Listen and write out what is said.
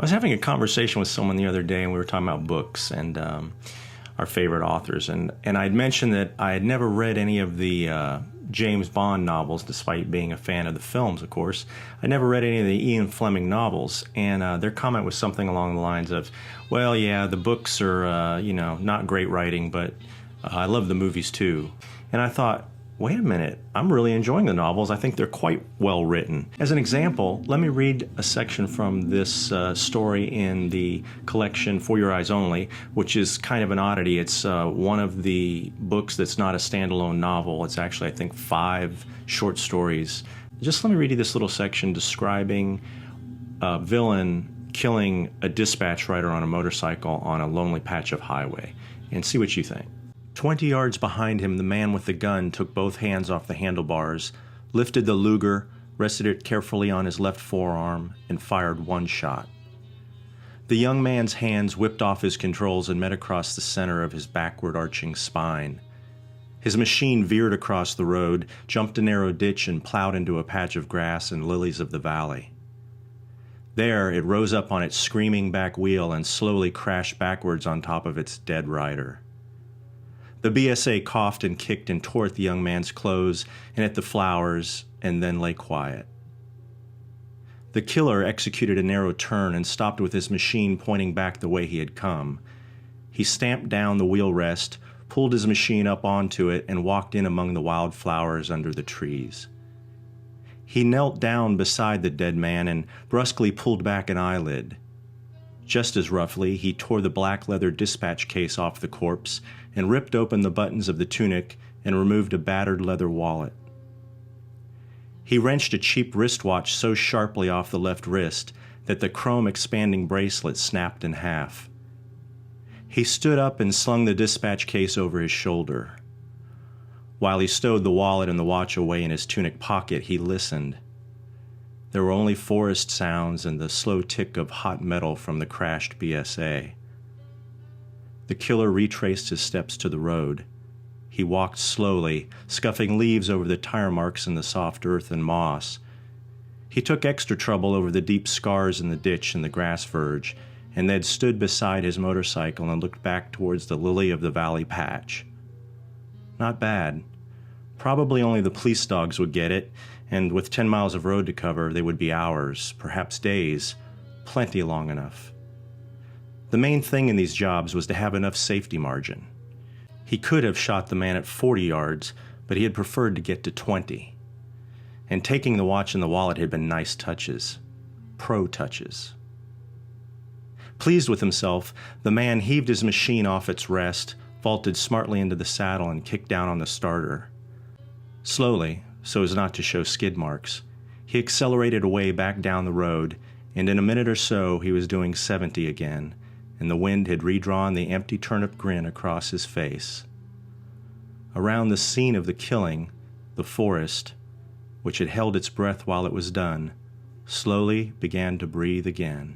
I was having a conversation with someone the other day, and we were talking about books and our favorite authors. And I'd mentioned that I had never read any of the James Bond novels, despite being a fan of the films, of course. I never read any of the Ian Fleming novels, and their comment was something along the lines of, well, yeah, the books are, not great writing, but I love the movies too. And I thought, wait a minute, I'm really enjoying the novels. I think they're quite well written. As an example, let me read a section from this story in the collection For Your Eyes Only, which is kind of an oddity. It's one of the books that's not a standalone novel. It's actually, I think, 5 short stories. Just let me read you this little section describing a villain killing a dispatch rider on a motorcycle on a lonely patch of highway, and see what you think. 20 yards behind him, the man with the gun took both hands off the handlebars, lifted the Luger, rested it carefully on his left forearm, and fired one shot. The young man's hands whipped off his controls and met across the center of his backward-arching spine. His machine veered across the road, jumped a narrow ditch, and plowed into a patch of grass and lilies of the valley. There, it rose up on its screaming back wheel and slowly crashed backwards on top of its dead rider. The BSA coughed and kicked and tore at the young man's clothes and at the flowers, and then lay quiet. The killer executed a narrow turn and stopped with his machine pointing back the way he had come. He stamped down the wheel rest, pulled his machine up onto it, and walked in among the wild flowers under the trees. He knelt down beside the dead man and brusquely pulled back an eyelid. Just as roughly, he tore the black leather dispatch case off the corpse and ripped open the buttons of the tunic and removed a battered leather wallet. He wrenched a cheap wristwatch so sharply off the left wrist that the chrome expanding bracelet snapped in half. He stood up and slung the dispatch case over his shoulder. While he stowed the wallet and the watch away in his tunic pocket, he listened. There were only forest sounds and the slow tick of hot metal from the crashed BSA. The killer retraced his steps to the road. He walked slowly, scuffing leaves over the tire marks in the soft earth and moss. He took extra trouble over the deep scars in the ditch and the grass verge, and then stood beside his motorcycle and looked back towards the lily of the valley patch. Not bad. Probably only the police dogs would get it, and with 10 miles of road to cover, they would be hours, perhaps days, plenty long enough. The main thing in these jobs was to have enough safety margin. He could have shot the man at 40 yards, but he had preferred to get to 20. And taking the watch and the wallet had been nice touches. Pro touches. Pleased with himself, the man heaved his machine off its rest, vaulted smartly into the saddle, and kicked down on the starter. Slowly, so as not to show skid marks, he accelerated away back down the road, and in a minute or so he was doing 70 again, and the wind had redrawn the empty turnip grin across his face. Around the scene of the killing, the forest, which had held its breath while it was done, slowly began to breathe again.